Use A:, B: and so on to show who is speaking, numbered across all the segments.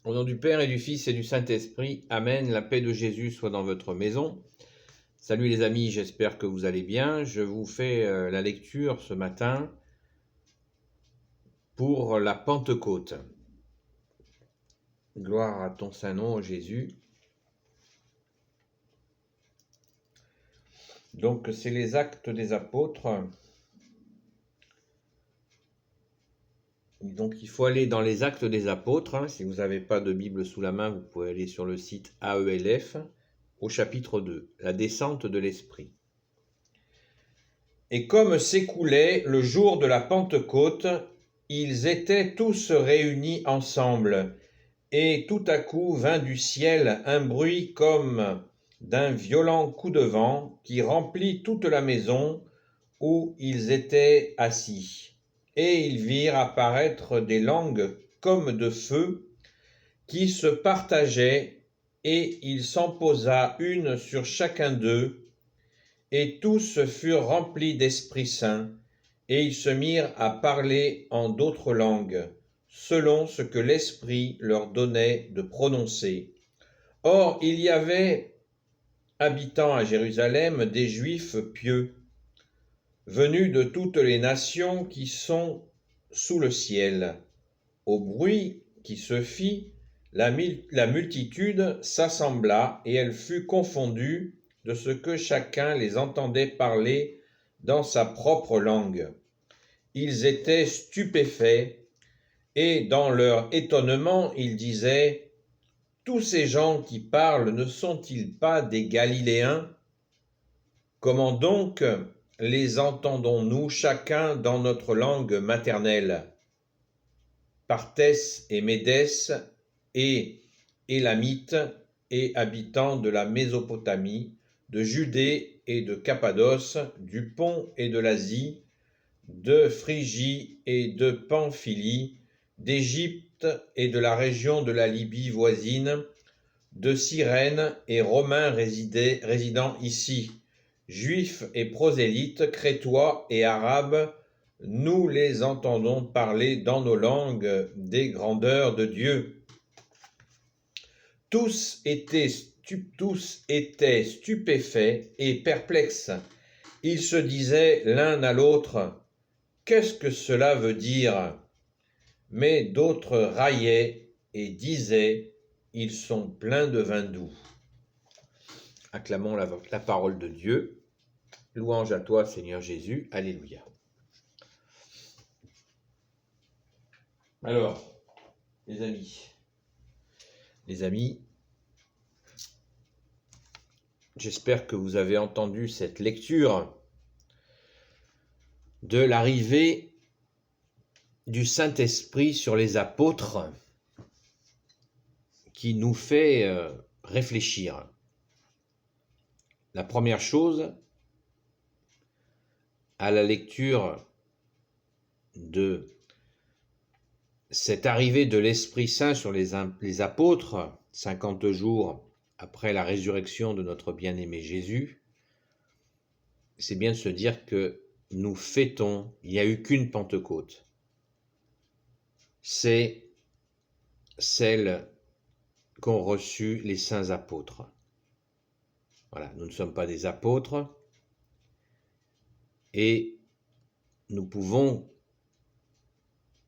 A: Au nom du Père et du Fils et du Saint-Esprit, Amen. La paix de Jésus soit dans votre maison. Salut les amis, j'espère que vous allez bien. Je vous fais la lecture ce matin pour la Pentecôte. Gloire à ton saint nom, Jésus. Donc c'est les Actes des Apôtres. Donc il faut aller dans les Actes des Apôtres. Si vous n'avez pas de Bible sous la main, vous pouvez aller sur le site AELF au chapitre 2, la descente de l'Esprit. Et comme s'écoulait le jour de la Pentecôte, ils étaient tous réunis ensemble, et tout à coup vint du ciel un bruit comme d'un violent coup de vent qui remplit toute la maison où ils étaient assis. Et ils virent apparaître des langues comme de feu qui se partageaient, et il s'en posa une sur chacun d'eux, et tous furent remplis d'Esprit Saint, et ils se mirent à parler en d'autres langues, selon ce que l'Esprit leur donnait de prononcer. Or, il y avait, habitant à Jérusalem, des Juifs pieux, venus de toutes les nations qui sont sous le ciel. Au bruit qui se fit, la multitude s'assembla, et elle fut confondue de ce que chacun les entendait parler dans sa propre langue. Ils étaient stupéfaits, et dans leur étonnement, ils disaient : « Tous ces gens qui parlent ne sont-ils pas des Galiléens ? Comment donc les entendons-nous chacun dans notre langue maternelle ? Partès et Médès et Élamites et habitants de la Mésopotamie, de Judée et de Cappadoce, du Pont et de l'Asie, de Phrygie et de Pamphylie, d'Égypte et de la région de la Libye voisine, de Cyrène et Romains résidant ici, Juifs et prosélytes, Crétois et Arabes, nous les entendons parler dans nos langues des grandeurs de Dieu. Tous étaient stupéfaits et perplexes. Ils se disaient l'un à l'autre : « Qu'est-ce que cela veut dire ? » Mais d'autres raillaient et disaient : « Ils sont pleins de vin doux. » Acclamons la parole de Dieu. Louange à toi, Seigneur Jésus. Alléluia. Alors, les amis, j'espère que vous avez entendu cette lecture de l'arrivée du Saint-Esprit sur les apôtres qui nous fait réfléchir. La première chose, à la lecture de cette arrivée de l'Esprit Saint sur les apôtres, 50 jours après la résurrection de notre bien-aimé Jésus, c'est bien de se dire que nous fêtons, il n'y a eu qu'une Pentecôte. C'est celle qu'ont reçue les saints apôtres. Voilà, nous ne sommes pas des apôtres et nous pouvons,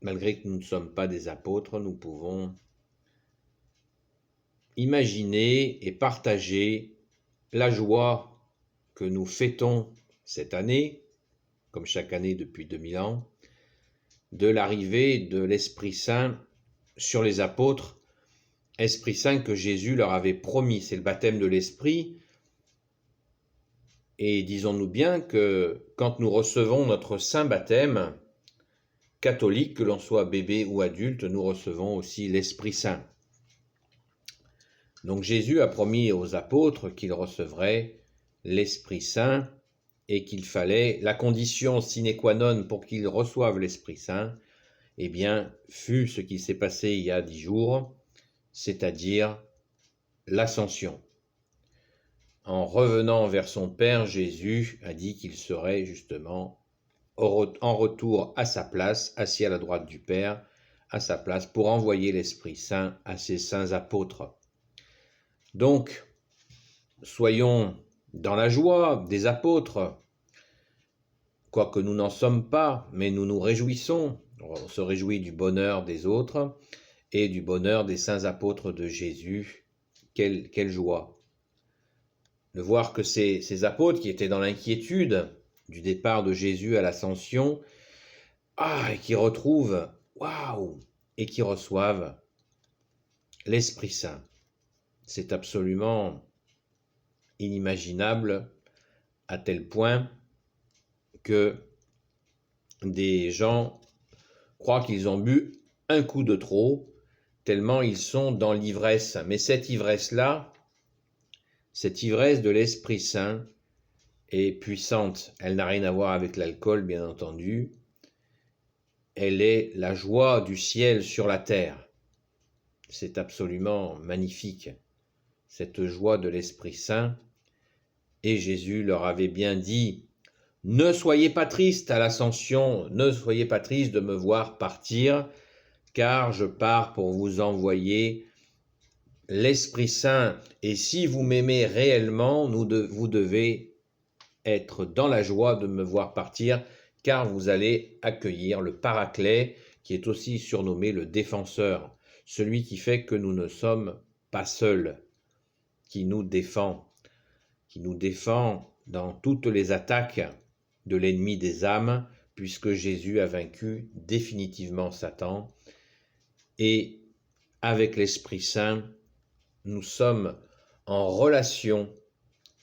A: malgré que nous ne sommes pas des apôtres, nous pouvons imaginer et partager la joie que nous fêtons cette année, comme chaque année depuis 2000 ans, de l'arrivée de l'Esprit Saint sur les apôtres, Esprit Saint que Jésus leur avait promis. C'est le baptême de l'Esprit. Et disons-nous bien que quand nous recevons notre saint baptême catholique, que l'on soit bébé ou adulte, nous recevons aussi l'Esprit Saint. Donc Jésus a promis aux apôtres qu'ils recevraient l'Esprit Saint et qu'il fallait, la condition sine qua non pour qu'ils reçoivent l'Esprit Saint, eh bien, fut ce qui s'est passé il y a 10 jours, c'est-à-dire l'ascension. En revenant vers son Père, Jésus a dit qu'il serait justement en retour à sa place, assis à la droite du Père, à sa place pour envoyer l'Esprit Saint à ses saints apôtres. Donc, soyons dans la joie des apôtres, quoique nous n'en sommes pas, mais nous nous réjouissons. On se réjouit du bonheur des autres et du bonheur des saints apôtres de Jésus. Quelle joie de voir que ces apôtres qui étaient dans l'inquiétude du départ de Jésus à l'ascension, et qui retrouvent, et qui reçoivent l'Esprit Saint. C'est absolument inimaginable à tel point que des gens croient qu'ils ont bu un coup de trop, tellement ils sont dans l'ivresse. Mais cette ivresse-là, cette ivresse de l'Esprit Saint est puissante. Elle n'a rien à voir avec l'alcool, bien entendu. Elle est la joie du ciel sur la terre. C'est absolument magnifique, cette joie de l'Esprit Saint. Et Jésus leur avait bien dit, « Ne soyez pas tristes à l'ascension, ne soyez pas tristes de me voir partir, car je pars pour vous envoyer l'Esprit Saint. Et si vous m'aimez réellement, vous devez être dans la joie de me voir partir, car vous allez accueillir le Paraclet, qui est aussi surnommé le défenseur, celui qui fait que nous ne sommes pas seuls, qui nous défend dans toutes les attaques de l'ennemi des âmes, puisque Jésus a vaincu définitivement Satan. Et avec l'Esprit Saint, nous sommes en relation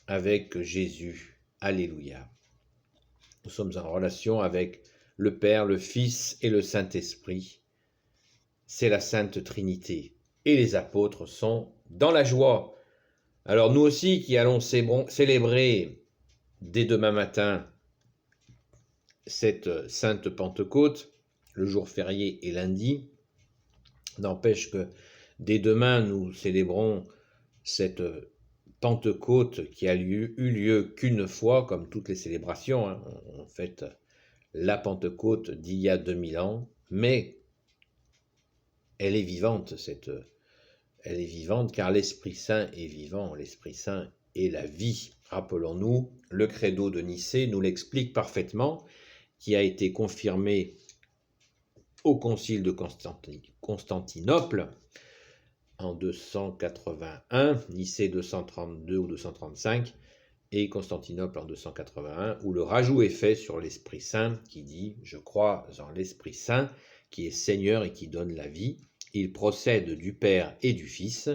A: avec Jésus. Alléluia. Nous sommes en relation avec le Père, le Fils et le Saint-Esprit. C'est la Sainte Trinité. Et les apôtres sont dans la joie. Alors nous aussi qui allons célébrer dès demain matin cette Sainte Pentecôte, le jour férié est lundi, n'empêche que dès demain nous célébrons cette Pentecôte qui a eu lieu qu'une fois, comme toutes les célébrations, on fête la Pentecôte d'il y a 2000 ans, mais elle est vivante, elle est vivante car l'Esprit Saint est vivant, l'Esprit Saint est la vie. Rappelons-nous, le credo de Nicée nous l'explique parfaitement, qui a été confirmé au concile de Constantinople en 281, Nicée 232 ou 235, et Constantinople en 281, où le rajout est fait sur l'Esprit Saint, qui dit « Je crois en l'Esprit Saint, qui est Seigneur et qui donne la vie. Il procède du Père et du Fils.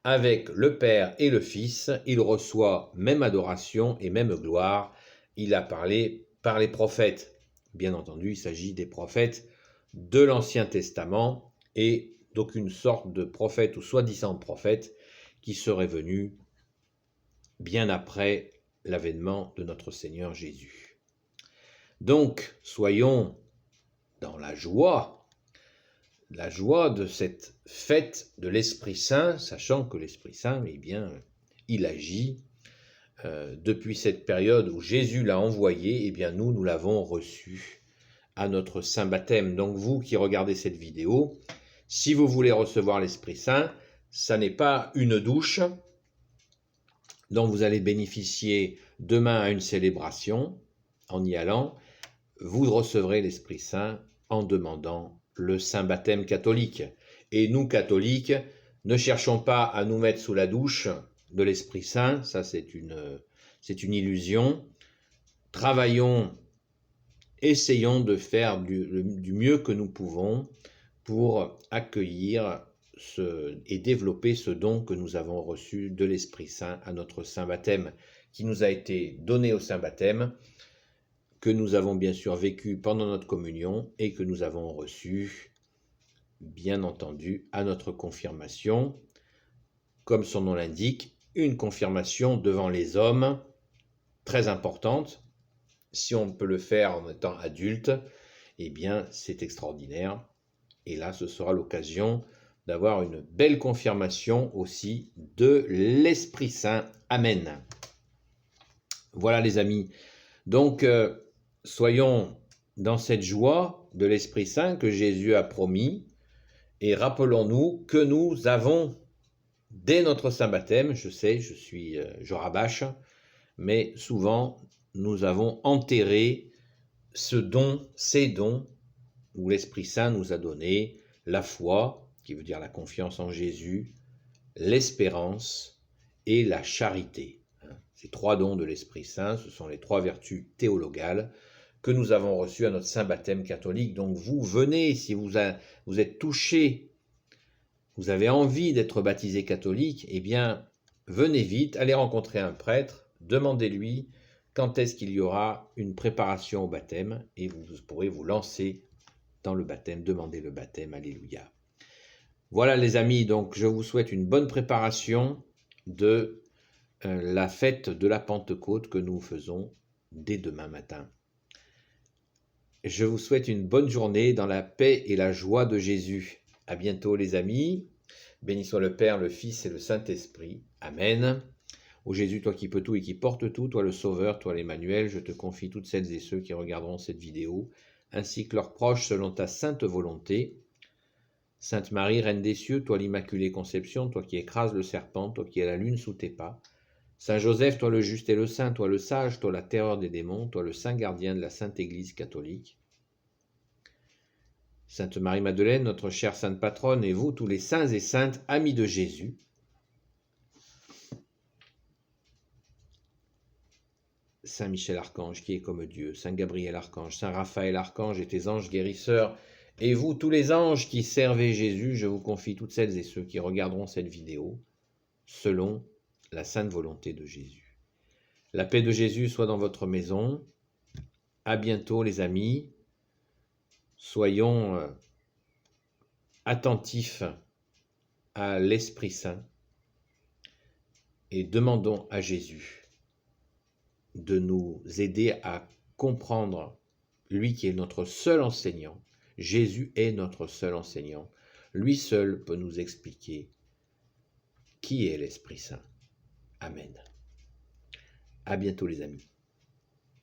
A: Avec le Père et le Fils, il reçoit même adoration et même gloire. Il a parlé par les prophètes. » Bien entendu, il s'agit des prophètes de l'Ancien Testament et d'aucune sorte de prophète ou soi-disant prophète qui serait venu bien après l'avènement de notre Seigneur Jésus. Donc, soyons dans la joie de cette fête de l'Esprit Saint, sachant que l'Esprit Saint, il agit depuis cette période où Jésus l'a envoyé, nous l'avons reçu à notre Saint Baptême. Donc vous qui regardez cette vidéo, si vous voulez recevoir l'Esprit Saint, ça n'est pas une douche dont vous allez bénéficier demain à une célébration. En y allant, vous recevrez l'Esprit Saint en demandant le Saint Baptême catholique. Et nous, catholiques, ne cherchons pas à nous mettre sous la douche de l'Esprit Saint, ça c'est une illusion. Travaillons, essayons de faire du mieux que nous pouvons pour accueillir et développer ce don que nous avons reçu de l'Esprit Saint à notre Saint Baptême, qui nous a été donné au Saint Baptême, que nous avons bien sûr vécu pendant notre communion et que nous avons reçu, bien entendu, à notre confirmation. Comme son nom l'indique, une confirmation devant les hommes, très importante. Si on peut le faire en étant adulte, c'est extraordinaire. Et là, ce sera l'occasion d'avoir une belle confirmation aussi de l'Esprit Saint. Amen. Voilà les amis. Donc, soyons dans cette joie de l'Esprit Saint que Jésus a promis Et rappelons-nous que nous avons, dès notre saint baptême, je sais, je rabâche, mais souvent, nous avons enterré ces dons où l'Esprit Saint nous a donné la foi, qui veut dire la confiance en Jésus, l'espérance et la charité. Ces 3 dons de l'Esprit Saint, ce sont les 3 vertus théologales que nous avons reçues à notre saint baptême catholique. Donc vous venez, si vous êtes touché, vous avez envie d'être baptisé catholique, eh bien venez vite, allez rencontrer un prêtre, demandez-lui quand est-ce qu'il y aura une préparation au baptême et vous pourrez vous lancer dans le baptême, demander le baptême, alléluia. Voilà les amis, donc je vous souhaite une bonne préparation de la fête de la Pentecôte que nous faisons dès demain matin. Je vous souhaite une bonne journée dans la paix et la joie de Jésus. À bientôt les amis. Béni soit le Père, le Fils et le Saint-Esprit. Amen. Ô Jésus, toi qui peux tout et qui portes tout, toi le Sauveur, toi l'Emmanuel, je te confie toutes celles et ceux qui regarderont cette vidéo, ainsi que leurs proches selon ta sainte volonté. Sainte Marie, Reine des cieux, toi l'Immaculée Conception, toi qui écrases le serpent, toi qui as la lune sous tes pas. Saint Joseph, toi le juste et le saint, toi le sage, toi la terreur des démons, toi le saint gardien de la Sainte Église catholique. Sainte Marie-Madeleine, notre chère sainte patronne, et vous, tous les saints et saintes, amis de Jésus. Saint Michel Archange, qui est comme Dieu, Saint Gabriel Archange, Saint Raphaël Archange et tes anges guérisseurs, et vous, tous les anges qui servez Jésus, je vous confie toutes celles et ceux qui regarderont cette vidéo, selon la sainte volonté de Jésus. La paix de Jésus soit dans votre maison. À bientôt les amis. Soyons attentifs à l'Esprit Saint et demandons à Jésus de nous aider à comprendre, lui qui est notre seul enseignant. Jésus est notre seul enseignant. Lui seul peut nous expliquer qui est l'Esprit Saint. Amen. À bientôt les amis.